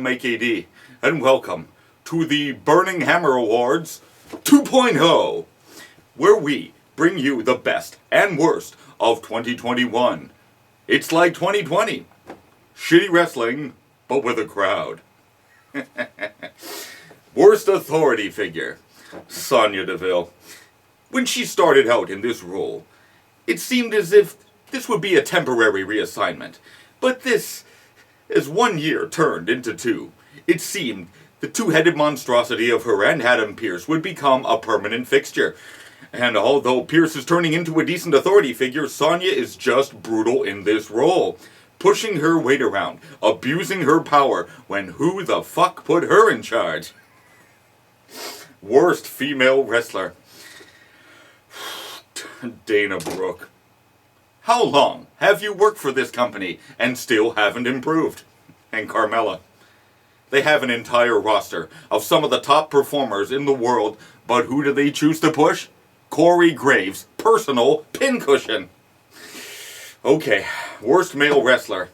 Mike AD, and welcome to the Burning Hammer Awards 2.0, where we bring you the best and worst of 2021. It's like 2020. Shitty wrestling, but with a crowd. Worst authority figure, Sonya Deville. When she started out in this role, it seemed as if this would be a temporary reassignment. But this, as 1 year turned into 2, it seemed the two-headed monstrosity of her and Adam Pearce would become a permanent fixture. And although Pearce is turning into a decent authority figure, Sonya is just brutal in this role. Pushing her weight around, abusing her power, when who the fuck put her in charge? Worst female wrestler, Dana Brooke. How long have you worked for this company and still haven't improved? And Carmella. They have an entire roster of some of the top performers in the world, but who do they choose to push? Corey Graves' personal pincushion. Okay, worst male wrestler.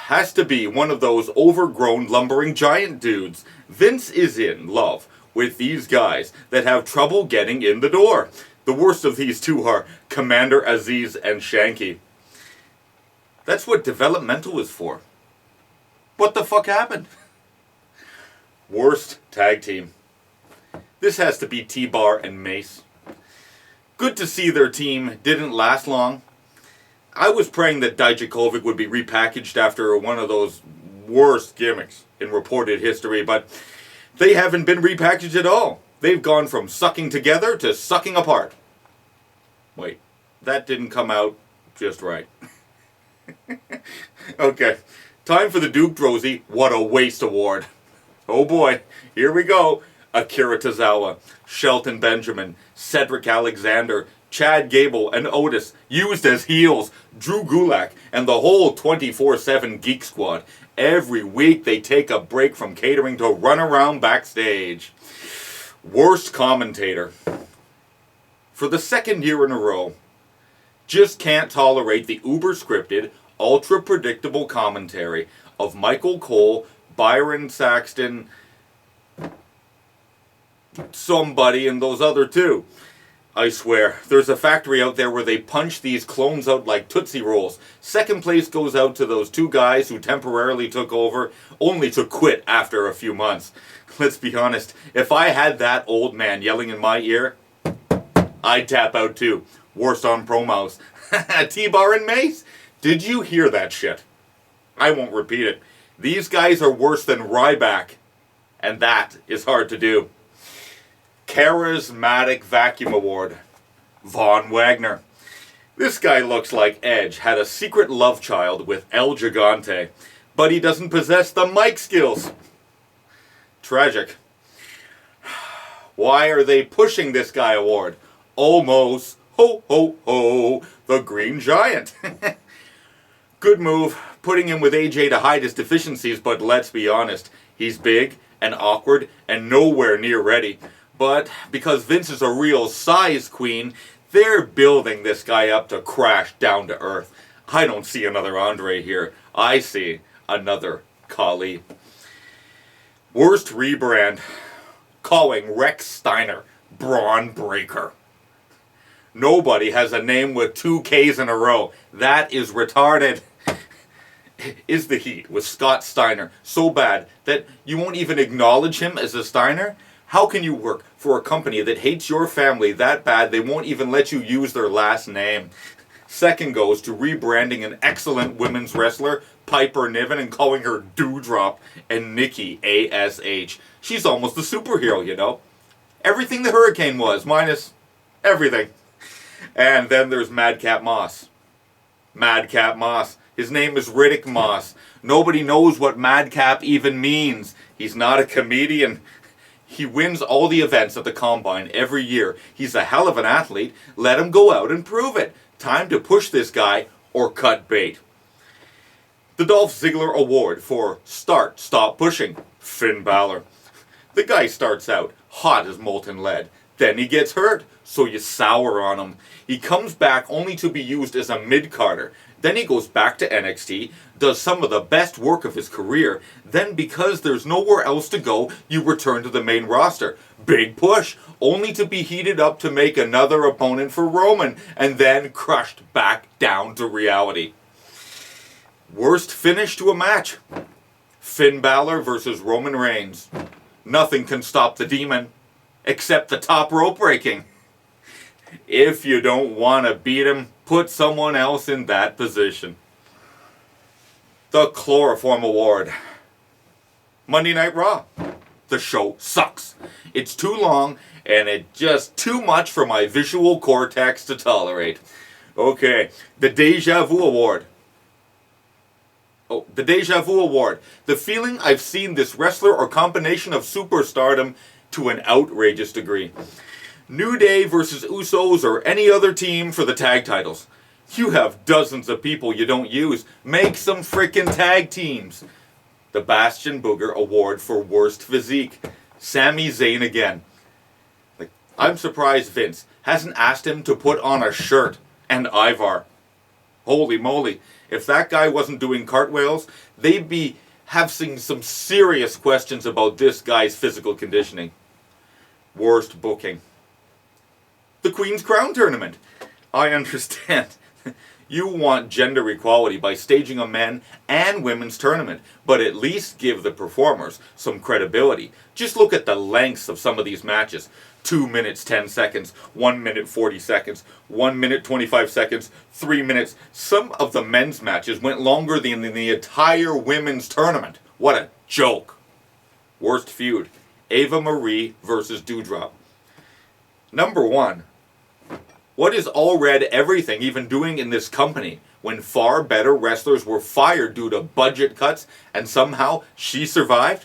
Has to be one of those overgrown lumbering giant dudes. Vince is in love with these guys that have trouble getting in the door. The worst of these two are Commander Aziz and Shanky. That's what developmental is for. What the fuck happened? Worst tag team. This has to be T-Bar and Mace. Good to see their team didn't last long. I was praying that Dijakovic would be repackaged after one of those worst gimmicks in reported history, but they haven't been repackaged at all. They've gone from sucking together to sucking apart. Wait, that didn't come out just right. Okay, time for the Duke Drozy What a Waste Award. Oh boy, here we go. Akira Tozawa, Shelton Benjamin, Cedric Alexander, Chad Gable, and Otis used as heels, Drew Gulak, and the whole 24/7 Geek Squad. Every week they take a break from catering to run around backstage. Worst commentator. For the second year in a row, just can't tolerate the uber-scripted, ultra-predictable commentary of Michael Cole, Byron Saxton, somebody, and those other two. I swear, there's a factory out there where they punch these clones out like Tootsie Rolls. Second place goes out to those two guys who temporarily took over, only to quit after a few months. Let's be honest, if I had that old man yelling in my ear, I'd tap out too. Worst on promos. T-Bar and Mace? Did you hear that shit? I won't repeat it. These guys are worse than Ryback, and that is hard to do. Charismatic Vacuum Award, Von Wagner. This guy looks like Edge had a secret love child with El Gigante, but he doesn't possess the mic skills. Tragic. Why are they pushing this guy award? Almost, ho ho ho, the Green Giant. Good move, putting him with AJ to hide his deficiencies, but let's be honest, he's big and awkward and nowhere near ready. But because Vince is a real size queen, they're building this guy up to crash down to earth. I don't see another Andre here. I see another Khali. Worst rebrand. Calling Rex Steiner Braun Breaker. Nobody has a name with 2 Ks in a row. That is retarded. Is the heat with Scott Steiner so bad that you won't even acknowledge him as a Steiner? How can you work for a company that hates your family that bad they won't even let you use their last name? Second goes to rebranding an excellent women's wrestler, Piper Niven, and calling her Dewdrop and Nikki ASH. She's almost a superhero, you know. Everything the Hurricane was, minus everything. And then there's Madcap Moss. Madcap Moss. His name is Riddick Moss. Nobody knows what Madcap even means. He's not a comedian. He wins all the events at the Combine every year. He's a hell of an athlete. Let him go out and prove it. Time to push this guy or cut bait. The Dolph Ziggler Award for Start, Stop Pushing, Finn Balor. The guy starts out hot as molten lead. Then he gets hurt, so you sour on him. He comes back only to be used as a mid-carder. Then he goes back to NXT, does some of the best work of his career. Then because there's nowhere else to go, you return to the main roster. Big push, only to be heated up to make another opponent for Roman, and then crushed back down to reality. Worst finish to a match. Finn Balor versus Roman Reigns. Nothing can stop the demon, except the top rope breaking. If you don't want to beat him, put someone else in that position. The Chloroform Award. Monday Night Raw. The show sucks. It's too long, and it's just too much for my visual cortex to tolerate. Okay, the Deja Vu Award. The Deja Vu Award. The feeling I've seen this wrestler or combination of superstardom to an outrageous degree. New Day versus Usos or any other team for the tag titles. You have dozens of people you don't use. Make some frickin' tag teams. The Bastion Booger Award for Worst Physique. Sami Zayn again. I'm surprised Vince hasn't asked him to put on a shirt. And Ivar. Holy moly. If that guy wasn't doing cartwheels, they'd be having some serious questions about this guy's physical conditioning. Worst booking. The Queen's Crown Tournament. I understand. You want gender equality by staging a men and women's tournament, but at least give the performers some credibility. Just look at the lengths of some of these matches. 2 minutes 10 seconds, 1 minute 40 seconds, 1 minute 25 seconds, 3 minutes. Some of the men's matches went longer than the entire women's tournament. What a joke. Worst feud. Ava Marie versus Doudrop. Number 1. What is All Red Everything even doing in this company when far better wrestlers were fired due to budget cuts and somehow she survived?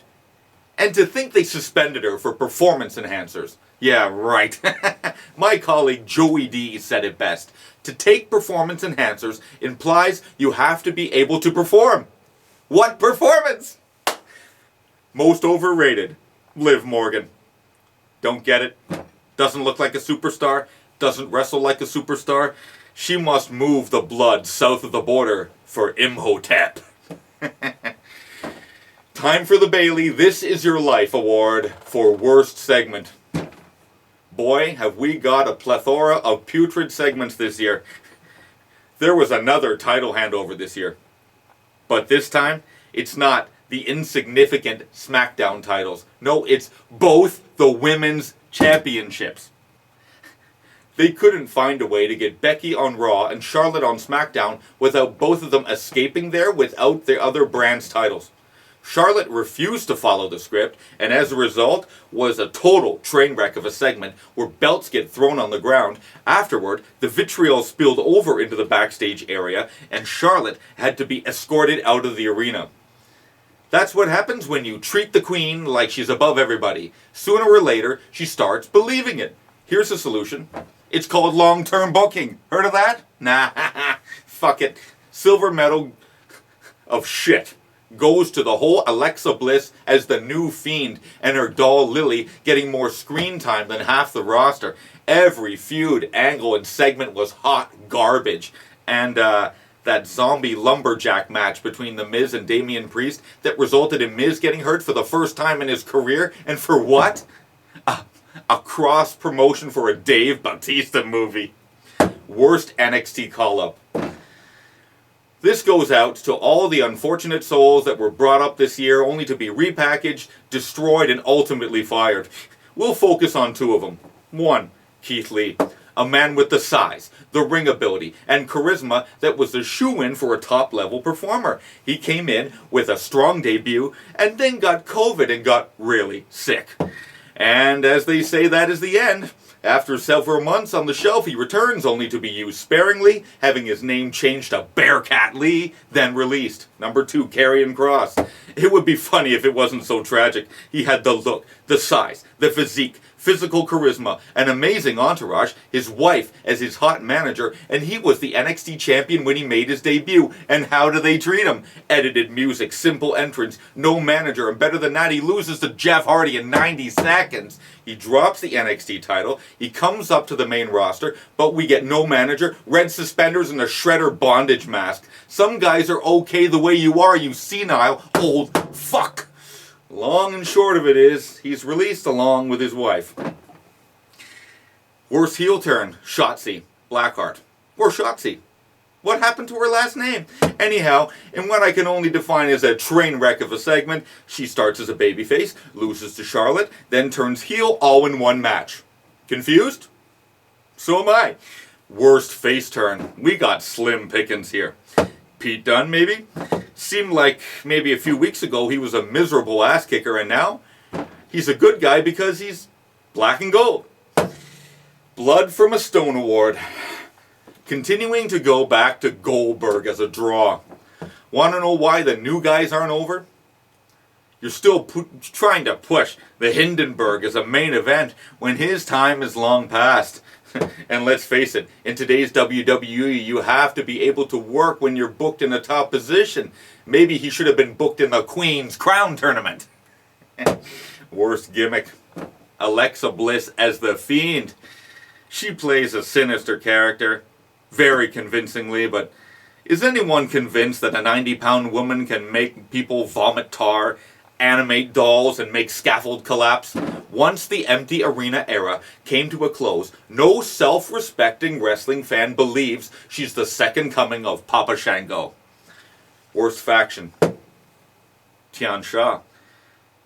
And to think they suspended her for performance enhancers. Yeah, right. My colleague Joey D said it best. To take performance enhancers implies you have to be able to perform. What performance? Most overrated. Liv Morgan. Don't get it. Doesn't look like a superstar. Doesn't wrestle like a superstar. She must move the blood south of the border for Imhotep. Time for the Bailey This Is Your Life Award for Worst Segment. Boy, have we got a plethora of putrid segments this year. There was another title handover this year. But this time, it's not the insignificant SmackDown titles. No, it's both the women's championships. They couldn't find a way to get Becky on Raw and Charlotte on SmackDown without both of them escaping there without the other brand's titles. Charlotte refused to follow the script, and as a result was a total train wreck of a segment where belts get thrown on the ground. Afterward, the vitriol spilled over into the backstage area, and Charlotte had to be escorted out of the arena. That's what happens when you treat the queen like she's above everybody. Sooner or later, she starts believing it. Here's the solution. It's called long-term booking. Heard of that? Nah, fuck it. Silver medal of shit goes to the whole Alexa Bliss as the new Fiend and her doll Lily getting more screen time than half the roster. Every feud, angle, and segment was hot garbage. And that zombie lumberjack match between The Miz and Damian Priest that resulted in Miz getting hurt for the first time in his career. And for what? A cross promotion for a Dave Bautista movie. Worst NXT call-up. This goes out to all the unfortunate souls that were brought up this year only to be repackaged, destroyed, and ultimately fired. We'll focus on 2 of them. 1, Keith Lee. A man with the size, the ring ability, and charisma that was a shoo-in for a top-level performer. He came in with a strong debut and then got COVID and got really sick. And as they say, that is the end. After several months on the shelf, he returns only to be used sparingly, having his name changed to Bearcat Lee, then released. Number 2, Karrion Kross. It would be funny if it wasn't so tragic. He had the look, the size, the physique, physical charisma, an amazing entourage, his wife as his hot manager, and he was the NXT champion when he made his debut. And how do they treat him? Edited music, simple entrance, no manager, and better than that, he loses to Jeff Hardy in 90 seconds. He drops the NXT title, he comes up to the main roster, but we get no manager, red suspenders, and a shredder bondage mask. Some guys are okay the way you are, you senile old fuck. Long and short of it is, he's released along with his wife. Worst heel turn, Shotzi Blackheart. Or Shotzi. What happened to her last name? Anyhow, in what I can only define as a train wreck of a segment, she starts as a babyface, loses to Charlotte, then turns heel all in one match. Confused? So am I. Worst face turn. We got slim pickings here. Pete Dunne, maybe? Seemed like maybe a few weeks ago he was a miserable ass kicker, and now he's a good guy because he's black and gold. Blood from a Stone Award. Continuing to go back to Goldberg as a draw. Want to know why the new guys aren't over? You're still trying to push the Hindenburg as a main event when his time is long past. And let's face it, in today's WWE, you have to be able to work when you're booked in a top position. Maybe he should have been booked in the Queen's Crown Tournament. Worst gimmick. Alexa Bliss as the Fiend. She plays a sinister character, very convincingly, but is anyone convinced that a 90-pound woman can make people vomit tar, animate dolls, and make scaffold collapse? Once the empty arena era came to a close, no self-respecting wrestling fan believes she's the second coming of Papa Shango. Worst faction. Tian Sha.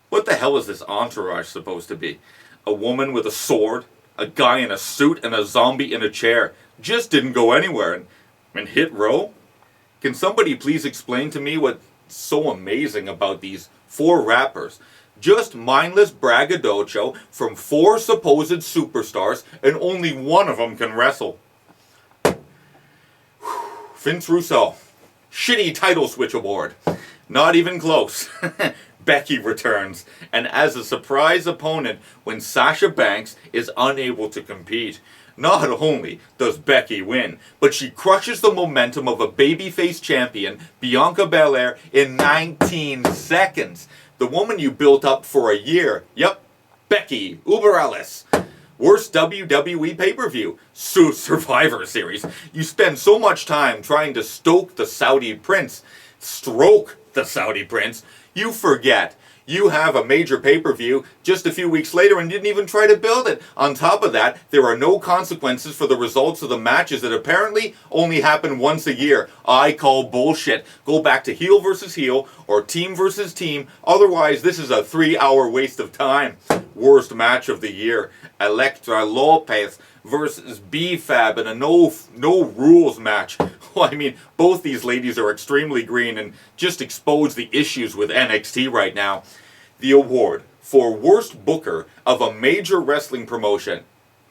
What the hell is this entourage supposed to be? A woman with a sword, a guy in a suit, and a zombie in a chair. Just didn't go anywhere. And hit row? Can somebody please explain to me what's so amazing about these 4 rappers? Just mindless braggadocio from 4 supposed superstars, and only one of them can wrestle. Vince Russo. Shitty title switch award. Not even close. Becky returns, and as a surprise opponent when Sasha Banks is unable to compete. Not only does Becky win, but she crushes the momentum of a babyface champion, Bianca Belair, in 19 seconds. The woman you built up for a year. Yep, Becky, Uber Alice. Worst WWE pay-per-view. Survivor Series. You spend so much time trying to stroke the Saudi prince, you forget you have a major pay-per-view just a few weeks later and didn't even try to build it. On top of that, there are no consequences for the results of the matches that apparently only happen once a year. I call bullshit. Go back to heel versus heel or team versus team. Otherwise, this is a 3-hour waste of time. Worst match of the year. Elektra Lopez versus B-Fab in a no rules match. Well, I mean, both these ladies are extremely green and just expose the issues with NXT right now. The award for worst booker of a major wrestling promotion.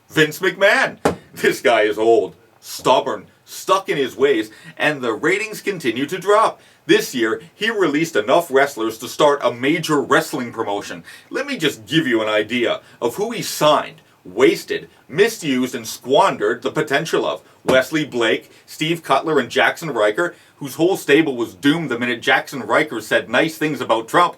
Vince McMahon. This guy is old, stubborn, stuck in his ways, and the ratings continue to drop. This year, he released enough wrestlers to start a major wrestling promotion. Let me just give you an idea of who he signed, wasted, misused, and squandered the potential of. Wesley Blake, Steve Cutler, and Jackson Riker, whose whole stable was doomed the minute Jackson Riker said nice things about Trump.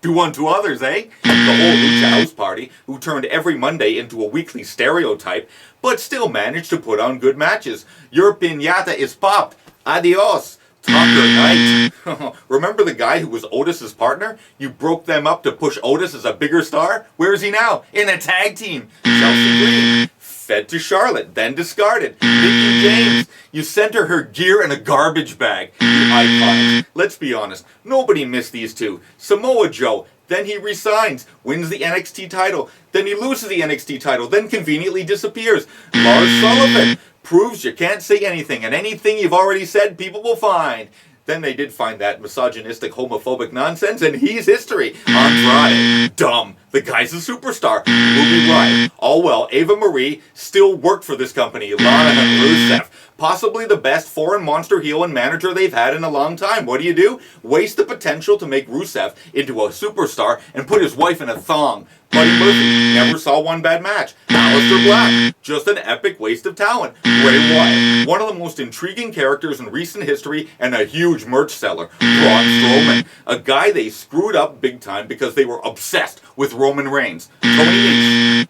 Do unto others, eh? The whole Lucha House Party, who turned every Monday into a weekly stereotype, but still managed to put on good matches. Your piñata is popped. Adios. Tucker Knight. Remember the guy who was Otis's partner? You broke them up to push Otis as a bigger star? Where is he now? In a tag team. Chelsea Green. Fed to Charlotte, then discarded. Mickie James. You sent her gear in a garbage bag. You icons. Let's be honest. Nobody missed these two. Samoa Joe. Then he resigns, wins the NXT title. Then he loses the NXT title, then conveniently disappears. Lars Sullivan proves you can't say anything, and anything you've already said, people will find. Then they did find that misogynistic, homophobic nonsense, and he's history. Andrade, dumb. The guy's a superstar. Ruby Riott, all well. Ava Marie still worked for this company. Lana and Rusev, Possibly the best foreign monster heel and manager they've had in a long time. What do? Waste the potential to make Rusev into a superstar and put his wife in a thong. Buddy Murphy, never saw one bad match. Aleister Black, just an epic waste of talent. Bray Wyatt, one of the most intriguing characters in recent history and a huge merch seller. Braun Strowman, a guy they screwed up big time because they were obsessed with Roman Reigns. Tony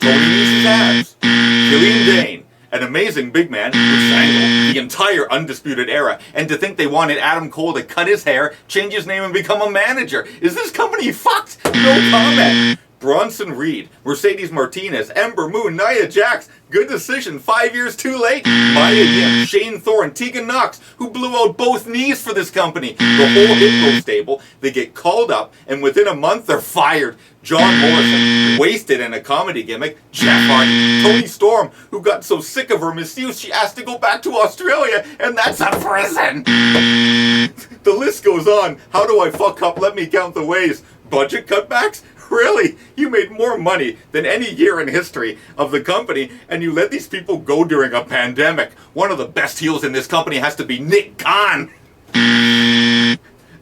Nese's abs. Killian Dane, an amazing big man who strangled the entire Undisputed Era, and to think they wanted Adam Cole to cut his hair, change his name, and become a manager. Is this company fucked? No comment. Bronson Reed, Mercedes Martinez, Ember Moon, Nia Jax, good decision, 5 years too late. Maya Yim, Shane Thorne, Tegan Knox, who blew out both knees for this company. The whole Hitbo stable, they get called up, and within a month they're fired. John Morrison, wasted in a comedy gimmick. Jeff Hardy, Toni Storm, who got so sick of her misuse she asked to go back to Australia, and that's a prison. The list goes on. How do I fuck up? Let me count the ways. Budget cutbacks? Really? You made more money than any year in history of the company, and you let these people go during a pandemic. One of the best heels in this company has to be Nick Khan.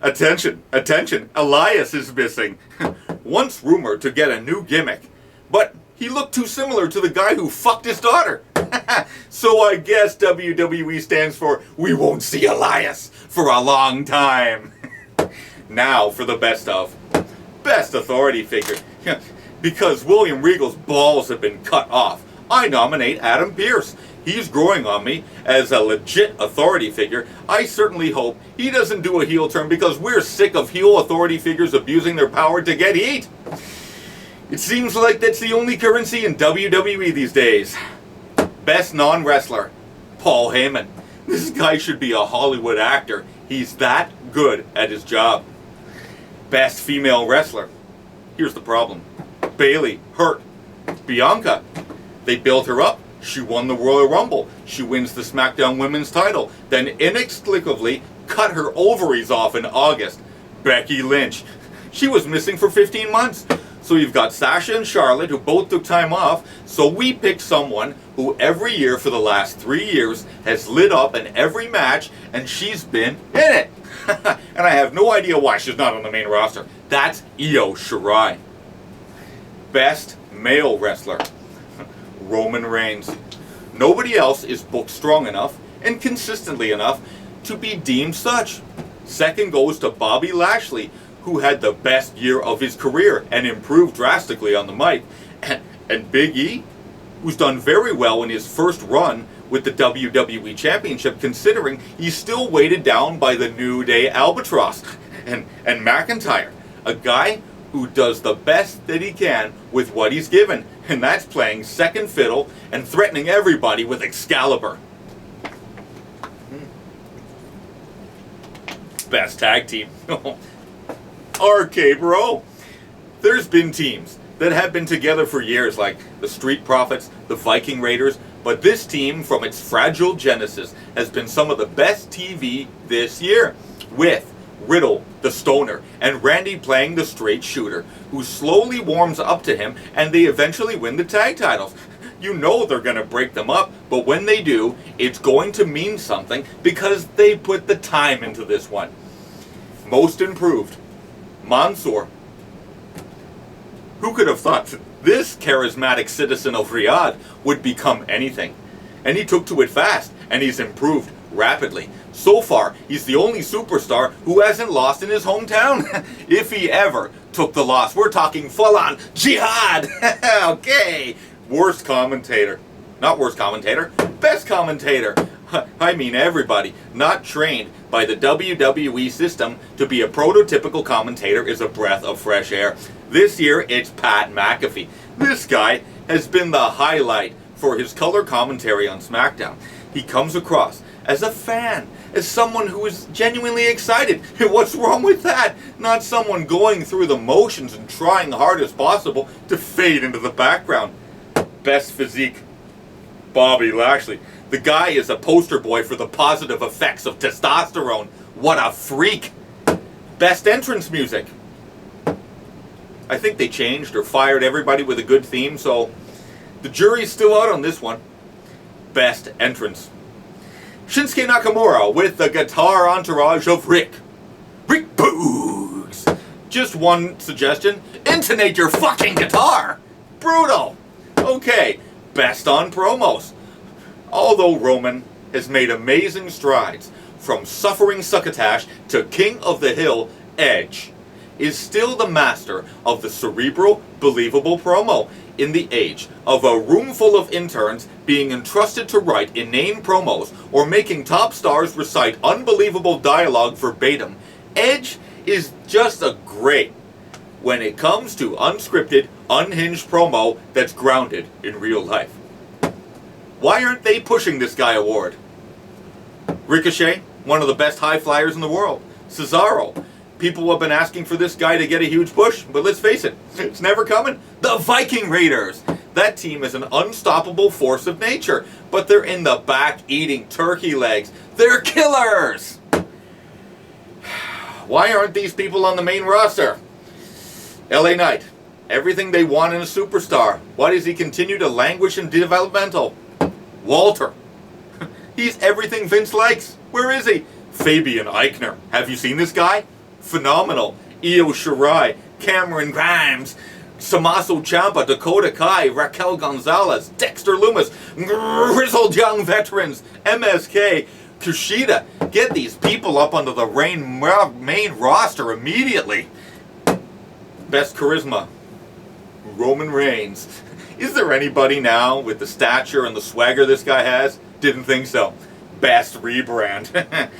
Attention, Elias is missing. Once rumored to get a new gimmick, but he looked too similar to the guy who fucked his daughter. So I guess WWE stands for We Won't See Elias for a long time. Now for the best authority figure. Because William Regal's balls have been cut off, I nominate Adam Pearce. He's growing on me as a legit authority figure. I certainly hope he doesn't do a heel turn because we're sick of heel authority figures abusing their power to get heat. It seems like that's the only currency in WWE these days. Best non-wrestler, Paul Heyman. This guy should be a Hollywood actor. He's that good at his job. Best female wrestler. Here's the problem. Bayley, hurt. Bianca. They built her up. She won the Royal Rumble. She wins the SmackDown Women's title. Then inexplicably cut her ovaries off in August. Becky Lynch. She was missing for 15 months. So you've got Sasha and Charlotte who both took time off. So we picked someone who every year for the last 3 years has lit up in every match, and she's been in it. And I have no idea why she's not on the main roster. That's Io Shirai. Best male wrestler, Roman Reigns. Nobody else is booked strong enough and consistently enough to be deemed such. Second goes to Bobby Lashley, who had the best year of his career and improved drastically on the mic. And Big E, who's done very well in his first run with the WWE Championship, considering he's still weighted down by the New Day Albatross. And McIntyre, a guy who does the best that he can with what he's given, and that's playing second fiddle and threatening everybody with Excalibur. Best tag team. RK Bro. There's been teams that have been together for years, like the Street Profits, the Viking Raiders, but this team, from its fragile genesis, has been some of the best TV this year, with Riddle, the stoner, and Randy playing the straight shooter, who slowly warms up to him, and they eventually win the tag titles. You know they're going to break them up, but when they do, it's going to mean something because they put the time into this one. Most improved, Mansoor. Who could have thought this charismatic citizen of Riyadh would become anything? And he took to it fast, and he's improved rapidly. So far, he's the only superstar who hasn't lost in his hometown. If he ever took the loss, we're talking full-on jihad. Okay. Worst commentator. Not worst commentator. Best commentator. I mean everybody not trained by the WWE system to be a prototypical commentator is a breath of fresh air. This year, it's Pat McAfee. This guy has been the highlight for his color commentary on SmackDown. He comes across as a fan, as someone who is genuinely excited. What's wrong with that? Not someone going through the motions and trying hard as possible to fade into the background. Best physique, Bobby Lashley. The guy is a poster boy for the positive effects of testosterone. What a freak. Best entrance music. I think they changed or fired everybody with a good theme, so the jury's still out on this one. Best entrance. Shinsuke Nakamura with the guitar entourage of Rick Boogs. Just one suggestion, intonate your fucking guitar. Brutal. Okay, best on promos. Although Roman has made amazing strides, from suffering succotash to king of the hill, Edge is still the master of the cerebral, believable promo. In the age of a room full of interns being entrusted to write inane promos or making top stars recite unbelievable dialogue verbatim, Edge is just a great when it comes to unscripted, unhinged promo that's grounded in real life. Why aren't they pushing this guy award? Ricochet, one of the best high flyers in the world. Cesaro, people have been asking for this guy to get a huge push, but let's face it, it's never coming. The Viking Raiders. That team is an unstoppable force of nature, but they're in the back eating turkey legs. They're killers! Why aren't these people on the main roster? LA Knight, everything they want in a superstar. Why does he continue to languish in developmental? Walter, he's everything Vince likes. Where is he? Fabian Eichner, have you seen this guy? Phenomenal. Io Shirai, Cameron Grimes, Tommaso Ciampa, Dakota Kai, Raquel Gonzalez, Dexter Lumis, grizzled young veterans, MSK, Kushida. Get these people up onto the main roster immediately. Best charisma, Roman Reigns. Is there anybody now with the stature and the swagger this guy has? Didn't think so. Best rebrand.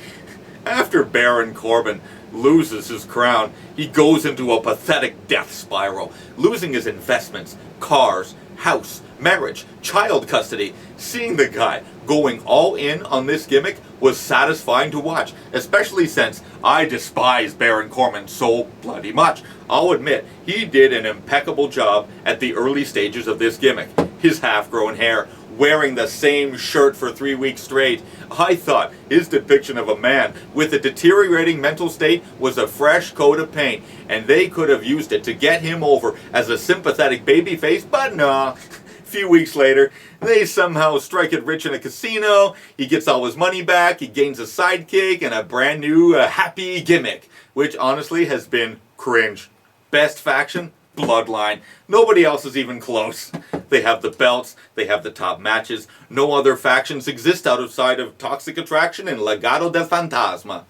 After Baron Corbin loses his crown, he goes into a pathetic death spiral, losing his investments, cars, house, marriage, child custody. Seeing the guy going all in on this gimmick was satisfying to watch, especially since I despise Baron Corbin so bloody much. I'll admit, he did an impeccable job at the early stages of this gimmick. His half-grown hair, wearing the same shirt for 3 weeks straight. I thought his depiction of a man with a deteriorating mental state was a fresh coat of paint, and they could have used it to get him over as a sympathetic babyface, but nah. A few weeks later, they somehow strike it rich in a casino, he gets all his money back, he gains a sidekick, and a brand new happy gimmick, which honestly has been cringe. Best faction? Bloodline. Nobody else is even close. They have the belts, they have the top matches. No other factions exist outside of Toxic Attraction and Legado del Fantasma.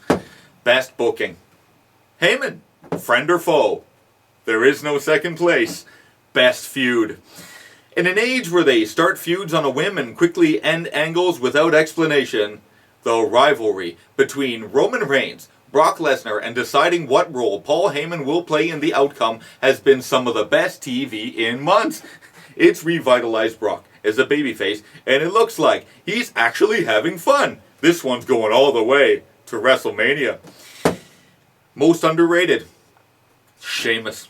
Best booking. Heyman, friend or foe? There is no second place. Best feud. In an age where they start feuds on a whim and quickly end angles without explanation, the rivalry between Roman Reigns, Brock Lesnar, and deciding what role Paul Heyman will play in the outcome has been some of the best TV in months. It's revitalized Brock as a babyface, and it looks like he's actually having fun. This one's going all the way to WrestleMania. Most underrated, Sheamus.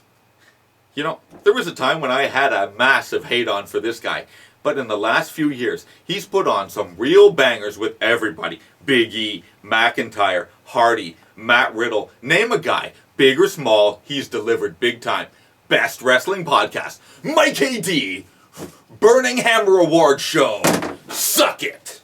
You know, there was a time when I had a massive hate-on for this guy, but in the last few years, he's put on some real bangers with everybody. Big E, McIntyre, Hardy, Matt Riddle, name a guy, big or small, he's delivered big time. Best wrestling podcast, Mike AD, Burning Hammer Award Show, suck it.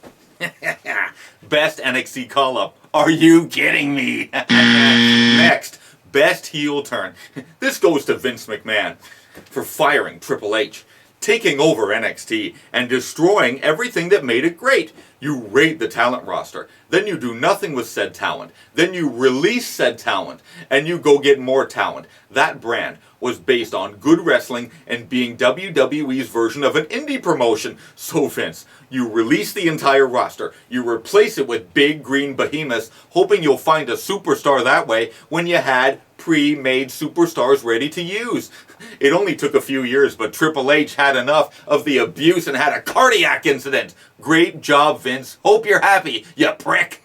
Best NXT call-up, are you kidding me? Next, best heel turn. This goes to Vince McMahon for firing Triple H, taking over NXT, and destroying everything that made it great. You raid the talent roster, then you do nothing with said talent, then you release said talent, and you go get more talent. That brand was based on good wrestling and being WWE's version of an indie promotion. So Vince, you release the entire roster, you replace it with big green behemoths, hoping you'll find a superstar that way when you had pre-made superstars ready to use. It only took a few years, but Triple H had enough of the abuse and had a cardiac incident. Great job, Vince. Hope you're happy, you prick.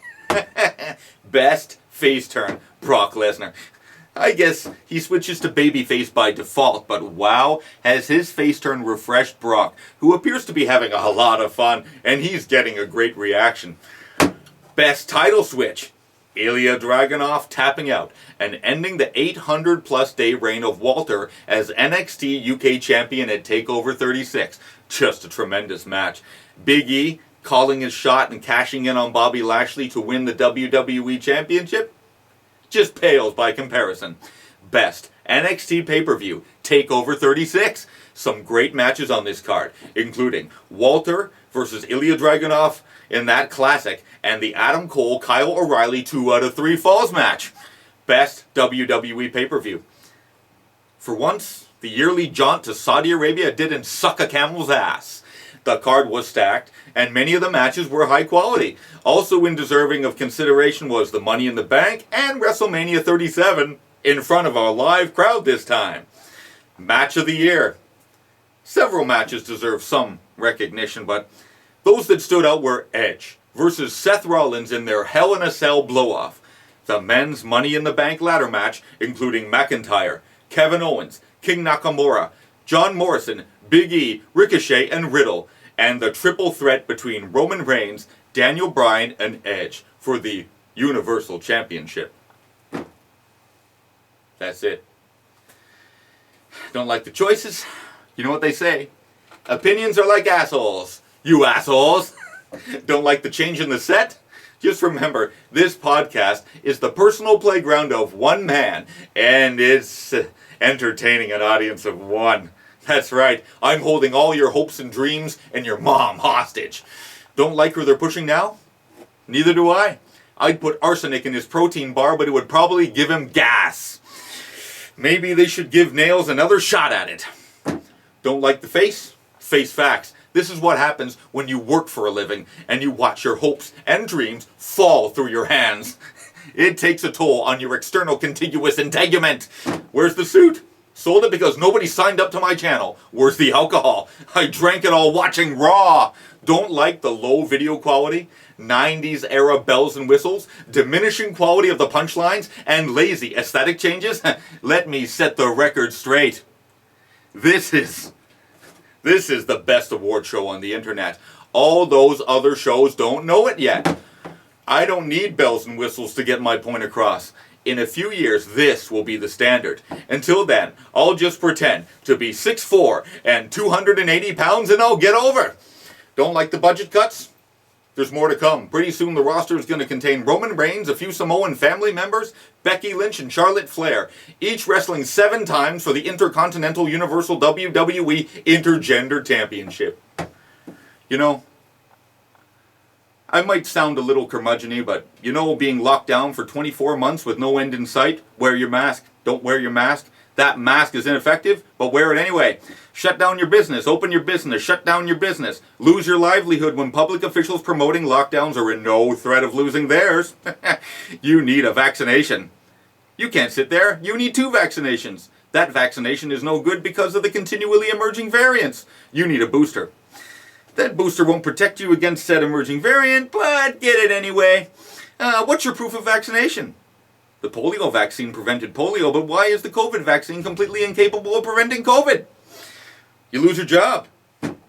Best face turn, Brock Lesnar. I guess he switches to babyface by default, but wow, has his face turn refreshed Brock, who appears to be having a lot of fun, and he's getting a great reaction. Best title switch, Ilya Dragunov tapping out and ending the 800-plus day reign of Walter as NXT UK champion at TakeOver 36. Just a tremendous match. Big E calling his shot and cashing in on Bobby Lashley to win the WWE Championship? Just pales by comparison. Best NXT pay-per-view, TakeOver 36. Some great matches on this card, including Walter versus Ilya Dragunov in that classic, and the Adam Cole-Kyle O'Reilly 2 out of 3 Falls match. Best WWE pay-per-view. For once, the yearly jaunt to Saudi Arabia didn't suck a camel's ass. The card was stacked, and many of the matches were high quality. Also deserving of consideration was the Money in the Bank and WrestleMania 37 in front of a live crowd this time. Match of the year. Several matches deserve some recognition, but those that stood out were Edge versus Seth Rollins in their Hell in a Cell blow-off. The men's Money in the Bank ladder match, including McIntyre, Kevin Owens, King Nakamura, John Morrison, Big E, Ricochet, and Riddle, and the triple threat between Roman Reigns, Daniel Bryan, and Edge for the Universal Championship. That's it. Don't like the choices? You know what they say. Opinions are like assholes. You assholes! Don't like the change in the set? Just remember, this podcast is the personal playground of one man, and it's entertaining an audience of one. That's right, I'm holding all your hopes and dreams and your mom hostage. Don't like who they're pushing now? Neither do I. I'd put arsenic in his protein bar, but it would probably give him gas. Maybe they should give Nails another shot at it. Don't like the face? Face facts. This is what happens when you work for a living and you watch your hopes and dreams fall through your hands. It takes a toll on your external contiguous integument. Where's the suit? Sold it because nobody signed up to my channel. Where's the alcohol? I drank it all watching Raw. Don't like the low video quality, 90s era bells and whistles, diminishing quality of the punchlines, and lazy aesthetic changes? Let me set the record straight. This is the best award show on the internet. All those other shows don't know it yet. I don't need bells and whistles to get my point across. In a few years, this will be the standard. Until then, I'll just pretend to be 6'4" and 280 pounds and I'll get over. Don't like the budget cuts? There's more to come. Pretty soon the roster is going to contain Roman Reigns, a few Samoan family members, Becky Lynch, and Charlotte Flair, each wrestling 7 times for the Intercontinental Universal WWE Intergender Championship. You know, I might sound a little curmudgeon-y, but you know, being locked down for 24 months with no end in sight, wear your mask, don't wear your mask. That mask is ineffective, but wear it anyway. Shut down your business, open your business, shut down your business. Lose your livelihood when public officials promoting lockdowns are in no threat of losing theirs. You need a vaccination. You can't sit there, you need 2 vaccinations. That vaccination is no good because of the continually emerging variants. You need a booster. That booster won't protect you against said emerging variant, but get it anyway. What's your proof of vaccination? The polio vaccine prevented polio, but why is the COVID vaccine completely incapable of preventing COVID? You lose your job.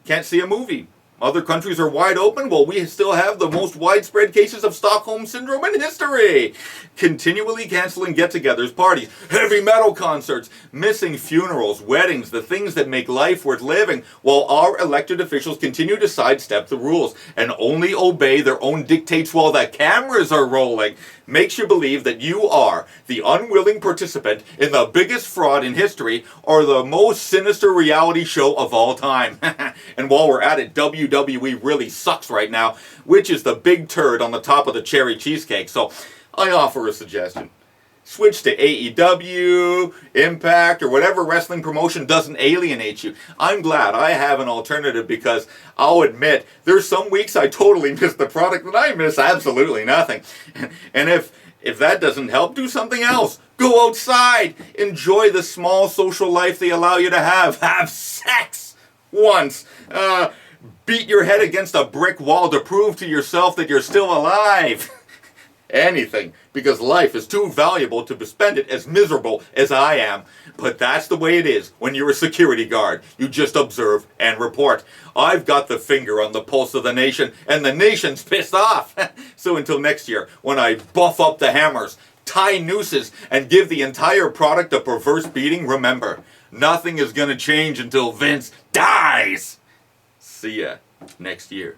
Can't see a movie. Other countries are wide open, while we still have the most widespread cases of Stockholm Syndrome in history. Continually canceling get-togethers, parties, heavy metal concerts, missing funerals, weddings, the things that make life worth living, while our elected officials continue to sidestep the rules and only obey their own dictates while the cameras are rolling. Makes you believe that you are the unwilling participant in the biggest fraud in history or the most sinister reality show of all time. And while we're at it, WWE really sucks right now, which is the big turd on the top of the cherry cheesecake. So I offer a suggestion. Switch to AEW, Impact, or whatever wrestling promotion doesn't alienate you. I'm glad I have an alternative because I'll admit there's some weeks I totally miss the product and I miss absolutely nothing. And if that doesn't help, do something else. Go outside. Enjoy the small social life they allow you to have. Have sex once. Beat your head against a brick wall to prove to yourself that you're still alive. Anything, because life is too valuable to spend it as miserable as I am. But that's the way it is when you're a security guard. You just observe and report. I've got the finger on the pulse of the nation, and the nation's pissed off. So until next year, when I buff up the hammers, tie nooses, and give the entire product a perverse beating, remember, nothing is going to change until Vince dies. See ya next year.